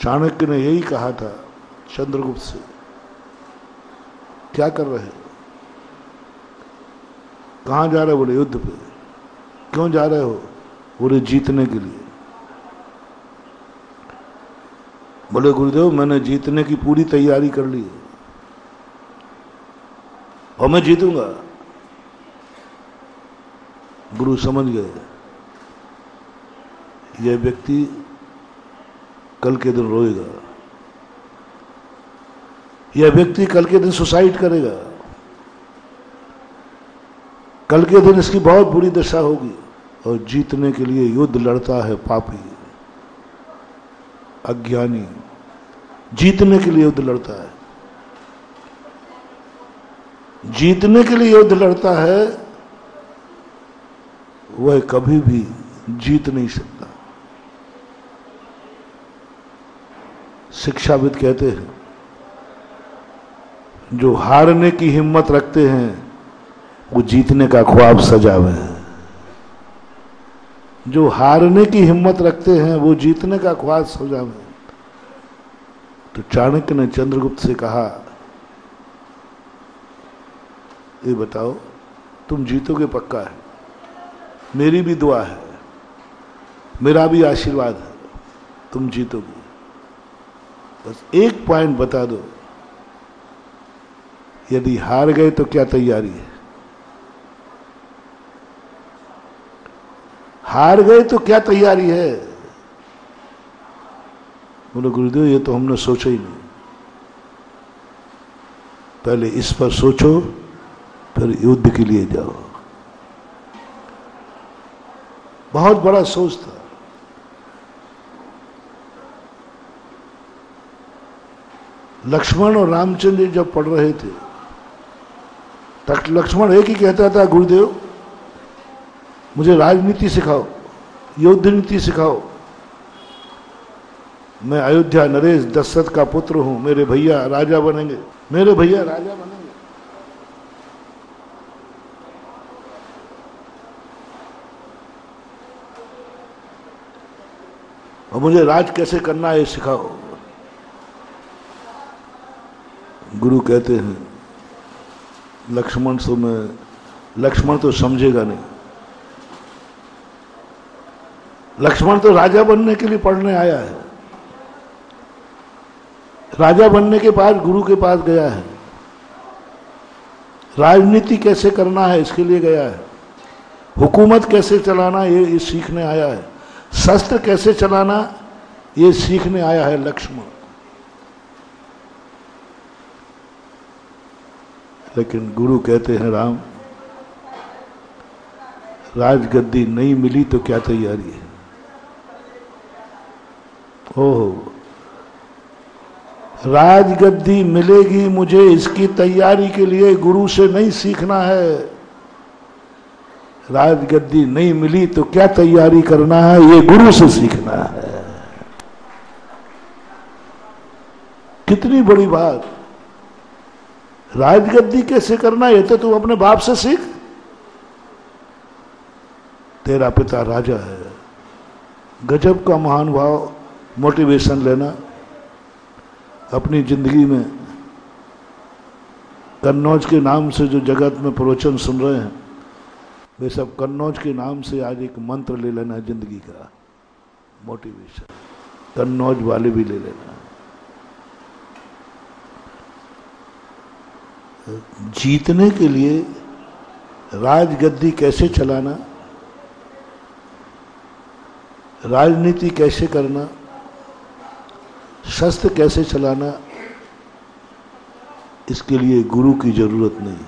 A: चाणक्य ने यही कहा था चंद्रगुप्त से, क्या कर रहे हो, कहां जा रहे हो? बोले युद्ध पे। क्यों जा रहे हो? बोले जीतने के लिए। बोले गुरुदेव मैंने जीतने की पूरी तैयारी कर ली है और मैं जीतूंगा। गुरु समझ गए यह व्यक्ति कल के दिन रोएगा, यह व्यक्ति कल के दिन सुसाइड करेगा, कल के दिन इसकी बहुत बुरी दशा होगी। और जीतने के लिए युद्ध लड़ता है पापी अज्ञानी, जीतने के लिए युद्ध लड़ता है, जीतने के लिए युद्ध लड़ता है, वह कभी भी जीत नहीं सकता। शिक्षाविद कहते हैं जो हारने की हिम्मत रखते हैं वो जीतने का ख्वाब सजावे हैं। जो हारने की हिम्मत रखते हैं वो जीतने का ख्वाब सजावे। तो चाणक्य ने चंद्रगुप्त से कहा ये बताओ तुम जीतोगे पक्का है? मेरी भी दुआ है, मेरा भी आशीर्वाद है, तुम जीतोगे। बस एक पॉइंट बता दो, यदि हार गए तो क्या तैयारी है? हार गए तो क्या तैयारी है? बोले गुरुदेव ये तो हमने सोचा ही नहीं। पहले इस पर सोचो फिर युद्ध के लिए जाओ। बहुत बड़ा सोच था। लक्ष्मण और रामचंद्र जब पढ़ रहे थे तक लक्ष्मण एक ही कहता था गुरुदेव मुझे राजनीति सिखाओ, युद्ध नीति सिखाओ। मैं अयोध्या नरेश दशरथ का पुत्र हूं, मेरे भैया राजा बनेंगे, मेरे भैया राजा बनेंगे। और मुझे राज कैसे करना है सिखाओ। गुरु कहते हैं लक्ष्मण तो समझेगा नहीं। लक्ष्मण तो राजा बनने के लिए पढ़ने आया है, राजा बनने के बाद गुरु के पास गया है, राजनीति कैसे करना है इसके लिए गया है, हुकूमत कैसे चलाना ये सीखने आया है, शस्त्र कैसे चलाना ये सीखने आया है लक्ष्मण। लेकिन गुरु कहते हैं राम राजगद्दी नहीं मिली तो क्या तैयारी है? ओहो राजगद्दी मिलेगी मुझे, इसकी तैयारी के लिए गुरु से नहीं सीखना है। राजगद्दी नहीं मिली तो क्या तैयारी करना है ये गुरु से सीखना है। कितनी बड़ी बात। राजगद्दी कैसे करना है ये तो तू अपने बाप से सीख। तेरा पिता राजा है, गजब का महान भाव, मोटिवेशन लेना। अपनी जिंदगी में कन्नौज के नाम से जो जगत में प्रवचन सुन रहे हैं वे सब कन्नौज के नाम से आज एक मंत्र ले लेना, जिंदगी का मोटिवेशन कन्नौज वाले भी ले लेना। जीतने के लिए राजगद्दी कैसे चलाना, राजनीति कैसे करना, शस्त्र कैसे चलाना, इसके लिए गुरु की जरूरत नहीं।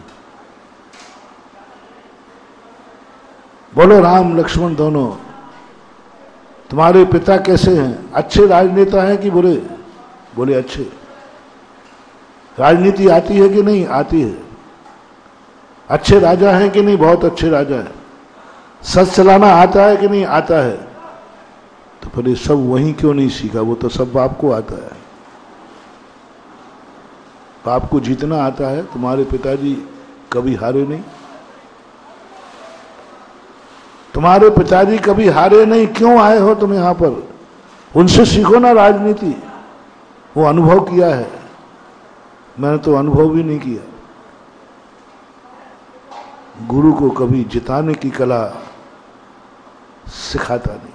A: बोलो राम लक्ष्मण दोनों, तुम्हारे पिता कैसे हैं? अच्छे राजनेता हैं कि बुरे? बोले अच्छे। राजनीति आती है कि नहीं? आती है। अच्छे राजा हैं कि नहीं? बहुत अच्छे राजा हैं। सच चलाना आता है कि नहीं आता है? तो फिर ये सब वहीं क्यों नहीं सीखा? वो तो सब बाप को आता है। बाप को जीतना आता है। तुम्हारे पिताजी कभी हारे नहीं। तुम्हारे पिताजी कभी हारे नहीं। क्यों आए हो तुम यहां पर? उनसे सीखो ना राजनीति। वो अनुभव किया है, मैंने तो अनुभव भी नहीं किया। गुरु को कभी जिताने की कला सिखाता नहीं।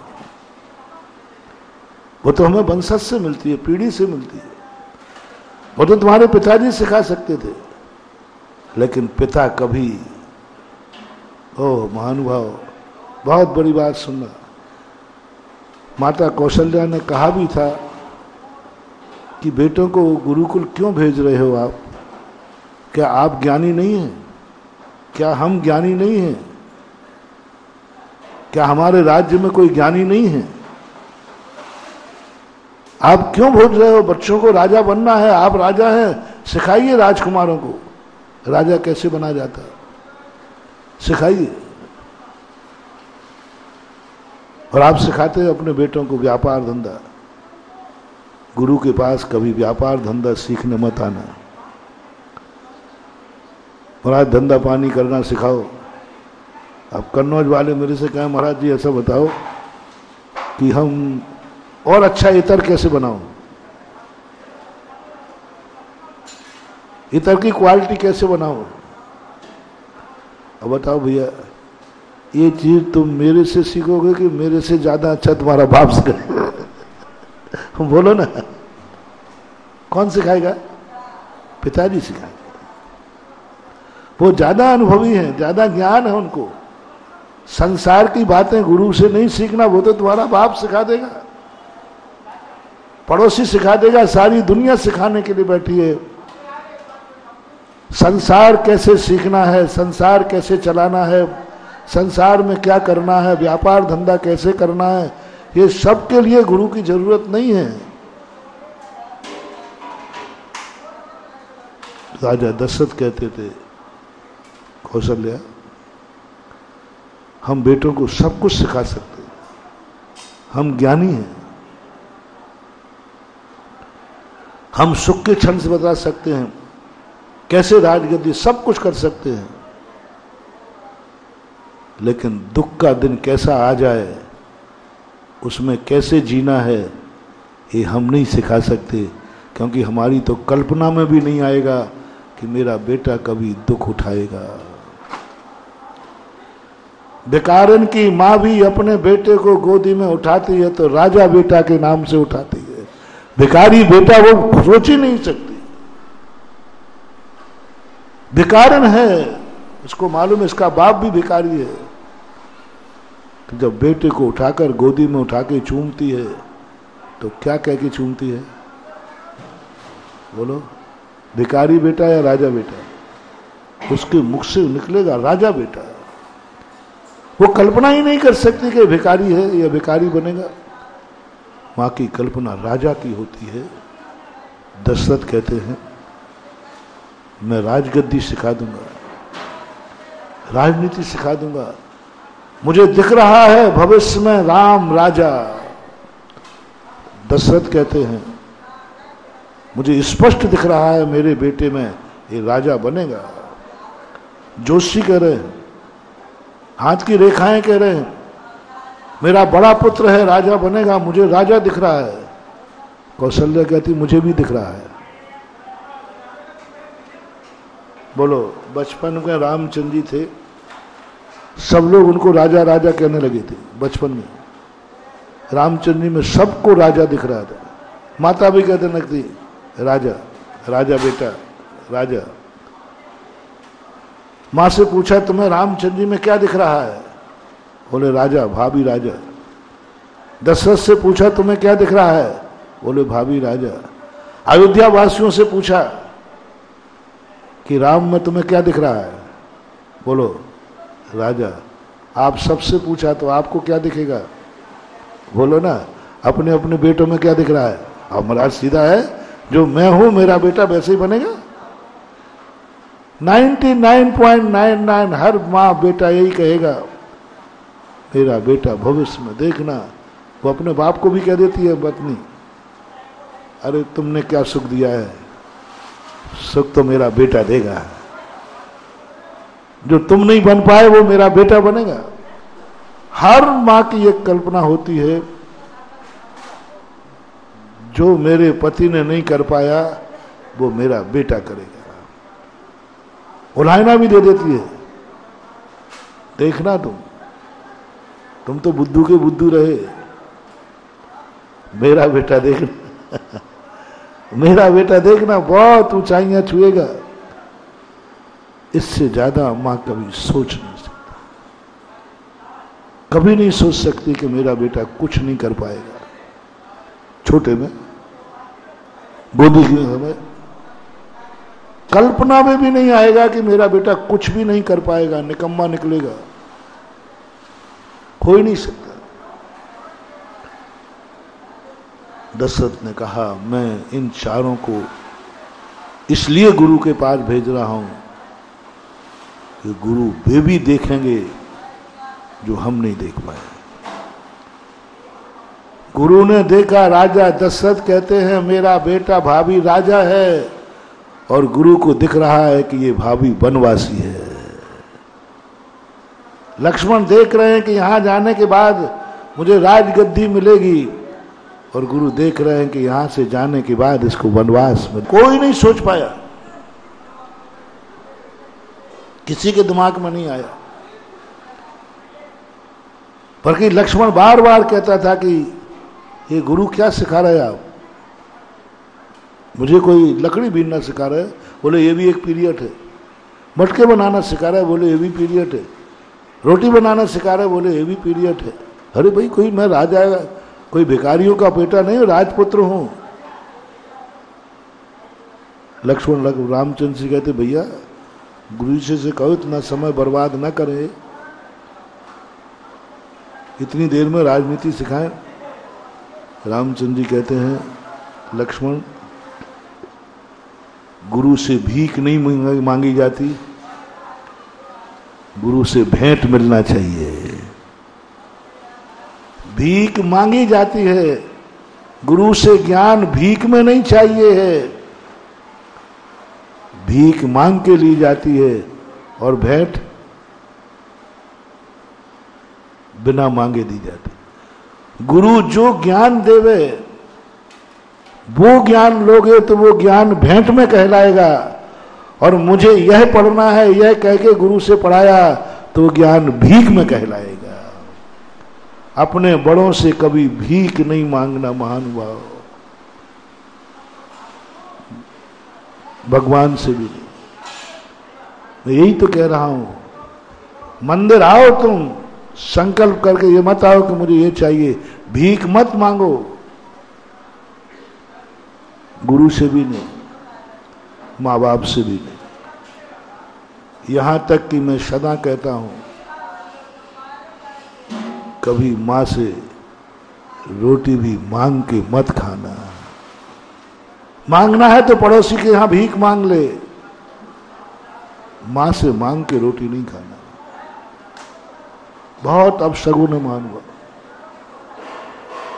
A: वो तो हमें वंशज से मिलती है, पीढ़ी से मिलती है। वो तो तुम्हारे पिताजी सिखा सकते थे, लेकिन पिता कभी। ओह महानुभाव, बहुत बड़ी बात सुनना। माता कौशल्या ने कहा भी था कि बेटों को गुरुकुल क्यों भेज रहे हो आप? क्या आप ज्ञानी नहीं हैं? क्या हम ज्ञानी नहीं हैं? क्या हमारे राज्य में कोई ज्ञानी नहीं है? आप क्यों भेज रहे हो? बच्चों को राजा बनना है, आप राजा हैं, सिखाइए राजकुमारों को राजा कैसे बना जाता है, सिखाइए। और आप सिखाते हैं अपने बेटों को व्यापार धंधा। गुरु के पास कभी व्यापार धंधा सीखने मत आना। महाराज धंधा पानी करना सिखाओ। अब कन्नौज वाले मेरे से कहें महाराज जी ऐसा बताओ कि हम और अच्छा इतर कैसे बनाऊं, इतर की क्वालिटी कैसे बनाऊं। अब बताओ भैया, ये चीज तुम मेरे से सीखोगे कि मेरे से ज्यादा अच्छा तुम्हारा बाप सिखाएगा? बोलो ना, कौन सिखाएगा? पिताजी सिखाएंगे। वो ज्यादा अनुभवी हैं, ज्यादा ज्ञान है उनको। संसार की बातें गुरु से नहीं सीखना, वो तो तुम्हारा बाप सिखा देगा, पड़ोसी सिखा देगा, सारी दुनिया सिखाने के लिए बैठी है। संसार कैसे सीखना है, संसार कैसे चलाना है, संसार में क्या करना है, व्यापार धंधा कैसे करना है, ये सब के लिए गुरु की जरूरत नहीं है। राजा दशरथ कहते थे कौशल्या, हम बेटों को सब कुछ सिखा सकते हैं, हम ज्ञानी हैं, हम सुख के क्षण से बता सकते हैं, कैसे राजगद्दी सब कुछ कर सकते हैं, लेकिन दुख का दिन कैसा आ जाए, उसमें कैसे जीना है, ये हम नहीं सिखा सकते। क्योंकि हमारी तो कल्पना में भी नहीं आएगा कि मेरा बेटा कभी दुख उठाएगा। भिखारन की माँ भी अपने बेटे को गोदी में उठाती है तो राजा बेटा के नाम से उठाती है। भिखारी बेटा वो सोच ही नहीं सकती। भिखारन है, उसको मालूम है इसका बाप भी भिखारी है। तो जब बेटे को उठाकर गोदी में उठा के चूमती है तो क्या कह के चूमती है? बोलो, भिखारी बेटा या राजा बेटा? उसके मुख से निकलेगा राजा बेटा। वो कल्पना ही नहीं कर सकती कि भिखारी है या भिखारी बनेगा। मां की कल्पना राजा की होती है। दशरथ कहते हैं मैं राजगद्दी सिखा दूंगा, राजनीति सिखा दूंगा, मुझे दिख रहा है भविष्य में राम राजा। दशरथ कहते हैं मुझे स्पष्ट दिख रहा है मेरे बेटे में ये राजा बनेगा। जोशी कह रहे हैं, हाथ की रेखाएं कह रहे हैं मेरा बड़ा पुत्र है राजा बनेगा, मुझे राजा दिख रहा है। कौशल्या कहती मुझे भी दिख रहा है। बोलो, बचपन में रामचंद्र जी थे, सब लोग उनको राजा राजा कहने लगे थे। बचपन में रामचंद्र जी में सबको राजा दिख रहा था। माता भी कहते लगती राजा राजा बेटा राजा। मां से पूछा तुम्हें रामचंद्र जी में क्या दिख रहा है? बोले राजा, भाभी राजा। दशरथ से पूछा तुम्हें क्या दिख रहा है? बोले भाभी राजा। अयोध्या वासियों से पूछा कि राम में तुम्हें क्या दिख रहा है? बोलो राजा। आप सबसे पूछा तो आपको क्या दिखेगा? बोलो ना, अपने अपने बेटों में क्या दिख रहा है? अब महाराज सीधा है, जो मैं हूं मेरा बेटा वैसे ही बनेगा। 99.99 हर माँ बेटा यही कहेगा मेरा बेटा भविष्य में देखना। वो अपने बाप को भी कह देती है पत्नी, अरे तुमने क्या सुख दिया है, सुख तो मेरा बेटा देगा, जो तुम नहीं बन पाए वो मेरा बेटा बनेगा। हर मां की एक कल्पना होती है, जो मेरे पति ने नहीं कर पाया वो मेरा बेटा करेगा। उलाहना भी दे देती है, देखना तुम तो बुद्धू के बुद्धू रहे, मेरा बेटा देखना मेरा बेटा देखना बहुत ऊंचाइयां छुएगा। इससे ज्यादा मां कभी सोच नहीं सकती, कभी नहीं सोच सकती कि मेरा बेटा कुछ नहीं कर पाएगा। छोटे में गोदी के समय कल्पना में भी नहीं आएगा कि मेरा बेटा कुछ भी नहीं कर पाएगा, निकम्मा निकलेगा, हो ही नहीं सकता। दशरथ ने कहा, मैं इन चारों को इसलिए गुरु के पास भेज रहा हूं कि गुरु वे भी देखेंगे जो हम नहीं देख पाए। गुरु ने देखा, राजा दशरथ कहते हैं मेरा बेटा भावी राजा है, और गुरु को दिख रहा है कि ये भावी वनवासी है। लक्ष्मण देख रहे हैं कि यहां जाने के बाद मुझे राजगद्दी मिलेगी, और गुरु देख रहे हैं कि यहां से जाने के बाद इसको वनवास में। कोई नहीं सोच पाया, किसी के दिमाग में नहीं आया। पर कि लक्ष्मण बार बार कहता था कि ये गुरु क्या सिखा रहे हैं आप, मुझे कोई लकड़ी बीनना सिखा रहे हैं, बोले ये भी एक पीरियड है। मटके बनाना सिखा रहा है, बोले ये भी पीरियड है। रोटी बनाना सिखा रहा है, बोले ये भी पीरियड है। अरे भाई, कोई मैं राजा, कोई भिखारियों का बेटा नहीं, राजपुत्र हूं। लक्ष्मण रामचंद्र जी कहते, भैया गुरु जी से कहो इतना समय बर्बाद ना करे, इतनी देर में राजनीति सिखाएं। रामचंद्र जी कहते हैं, लक्ष्मण गुरु से भीख नहीं मांगी जाती, गुरु से भेंट मिलना चाहिए। भीख मांगी जाती है, गुरु से ज्ञान भीख में नहीं चाहिए है। भीख मांग के ली जाती है और भेंट बिना मांगे दी जाती। गुरु जो ज्ञान देवे वो ज्ञान लोगे तो वो ज्ञान भेंट में कहलाएगा, और मुझे यह पढ़ना है यह कह के गुरु से पढ़ाया तो ज्ञान भीख में कहलाएगा। अपने बड़ों से कभी भीख नहीं मांगना महानुभाव, भगवान से भी नहीं। मैं यही तो कह रहा हूं, मंदिर आओ तुम संकल्प करके, ये मत आओ कि मुझे ये चाहिए, भीख मत मांगो। गुरु से भी नहीं, माँ बाप से भी नहीं। यहां तक कि मैं सदा कहता हूं, कभी मां से रोटी भी मांग के मत खाना। मांगना है तो पड़ोसी के यहां भीख मांग ले, मां से मांग के रोटी नहीं खाना। बहुत अपशगुन है मानवा।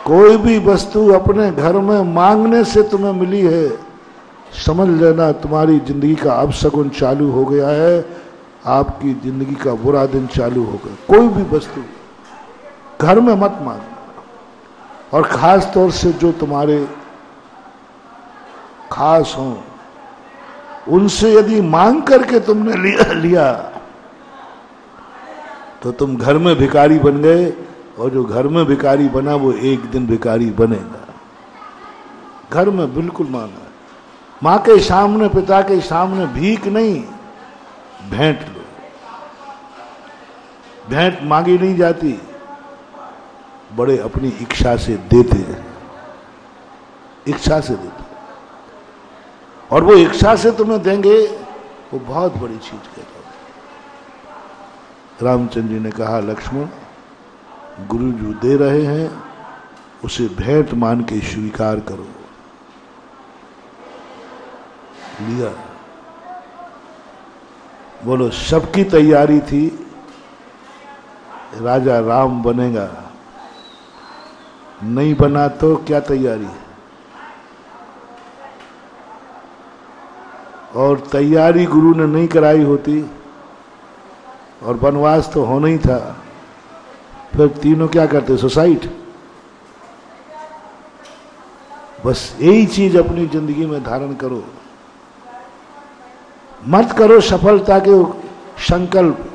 A: कोई भी वस्तु अपने घर में मांगने से तुम्हें मिली है, समझ लेना तुम्हारी जिंदगी का अपशगुन चालू हो गया है, आपकी जिंदगी का बुरा दिन चालू हो गया। कोई भी वस्तु घर में मत मांगना, और खास तौर से जो तुम्हारे खास हों, उनसे यदि मांग करके तुमने लिया तो तुम घर में भिखारी बन गए, और जो घर में भिखारी बना वो एक दिन भिखारी बनेगा। घर में बिल्कुल मांगा, मां के सामने पिता के सामने भीख नहीं, भेंट लो। भेंट मांगी नहीं जाती, बड़े अपनी इच्छा से देते हैं, इच्छा से देते, और वो इच्छा से तुम्हें देंगे, वो बहुत बड़ी चीज कहते हैं। रामचंद्र जी ने कहा, लक्ष्मण गुरु जो दे रहे हैं उसे भेंट मान के स्वीकार करो। लिया, बोलो सबकी तैयारी थी, राजा राम बनेगा, नहीं बना तो क्या तैयारी है? और तैयारी गुरु ने नहीं कराई होती और वनवास तो होना ही था, फिर तीनों क्या करते? सुसाइड। बस यही चीज अपनी जिंदगी में धारण करो, मत करो सफलता के संकल्प।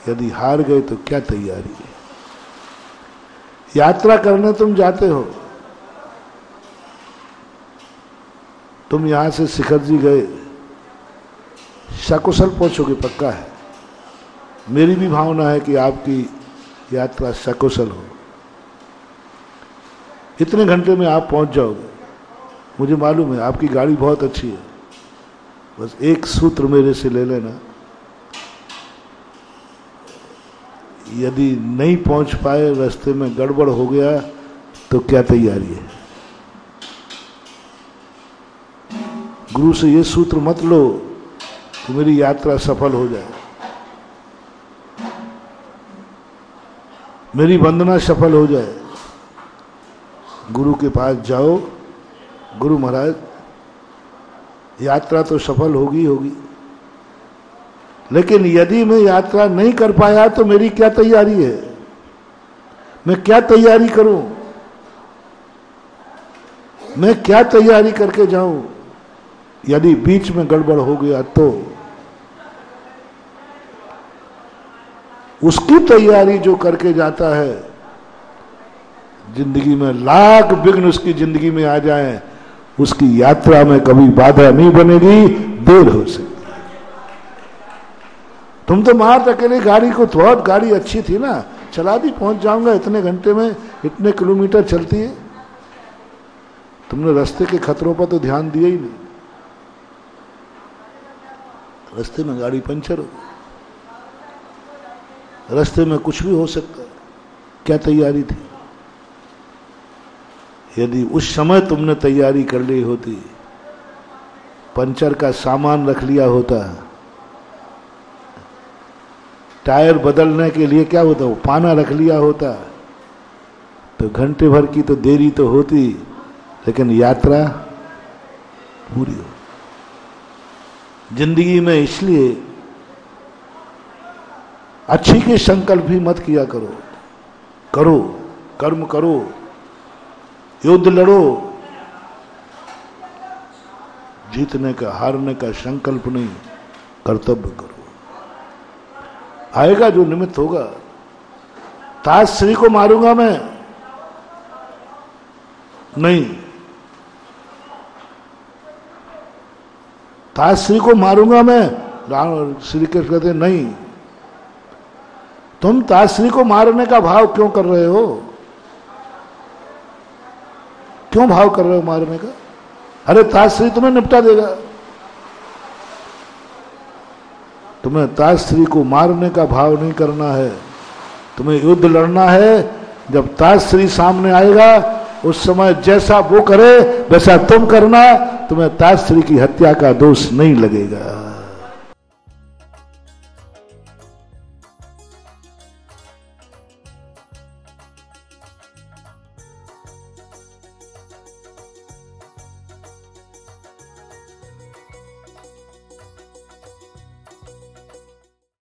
A: यदि हार गए तो क्या तैयारी है? यात्रा करने तुम जाते हो, तुम यहां से शिखर जी गए, सकुशल पहुंचोगे पक्का है। मेरी भी भावना है कि आपकी यात्रा सकुशल हो, इतने घंटे में आप पहुंच जाओगे। मुझे मालूम है आपकी गाड़ी बहुत अच्छी है, बस एक सूत्र मेरे से ले लेना, यदि नहीं पहुंच पाए, रास्ते में गड़बड़ हो गया तो क्या तैयारी है? गुरु से ये सूत्र मत लो कि मेरी यात्रा सफल हो जाए, मेरी वंदना सफल हो जाए। गुरु के पास जाओ, गुरु महाराज यात्रा तो सफल होगी होगी, लेकिन यदि मैं यात्रा नहीं कर पाया तो मेरी क्या तैयारी है? मैं क्या तैयारी करूं? मैं क्या तैयारी करके जाऊं? यदि बीच में गड़बड़ हो गया तो उसकी तैयारी जो करके जाता है, जिंदगी में लाख विघ्न उसकी जिंदगी में आ जाए, उसकी यात्रा में कभी बाधा नहीं बनेगी, देर हो सकती। तुम तो मार अकेले गाड़ी को, बहुत गाड़ी अच्छी थी ना, चला दी, पहुंच जाऊंगा इतने घंटे में, इतने किलोमीटर चलती है। तुमने रास्ते के खतरों पर तो ध्यान दिया ही नहीं, रास्ते में गाड़ी पंचर हो, रास्ते में कुछ भी हो सकता है। क्या तैयारी थी? यदि उस समय तुमने तैयारी कर ली होती, पंचर का सामान रख लिया होता, टायर बदलने के लिए क्या होता, वो पाना रख लिया होता, तो घंटे भर की तो देरी तो होती, लेकिन यात्रा पूरी हो। जिंदगी में इसलिए अच्छी के संकल्प भी मत किया करो, करो कर्म करो, युद्ध लड़ो, जीतने का हारने का संकल्प नहीं, कर्तव्य करो। आएगा जो निमित्त होगा। ताज श्री को मारूंगा मैं नहीं, ताज श्री को मारूंगा मैं, श्री कृष्ण कहते नहीं। तुम ताजश्री को मारने का भाव क्यों कर रहे हो? क्यों भाव कर रहे हो मारने का? अरे ताजश्री तुम्हें निपटा देगा। तुम्हें ताजश्री को मारने का भाव नहीं करना है, तुम्हें युद्ध लड़ना है। जब ताजश्री सामने आएगा उस समय जैसा वो करे वैसा तुम करना, तुम्हें ताजश्री की हत्या का दोष नहीं लगेगा।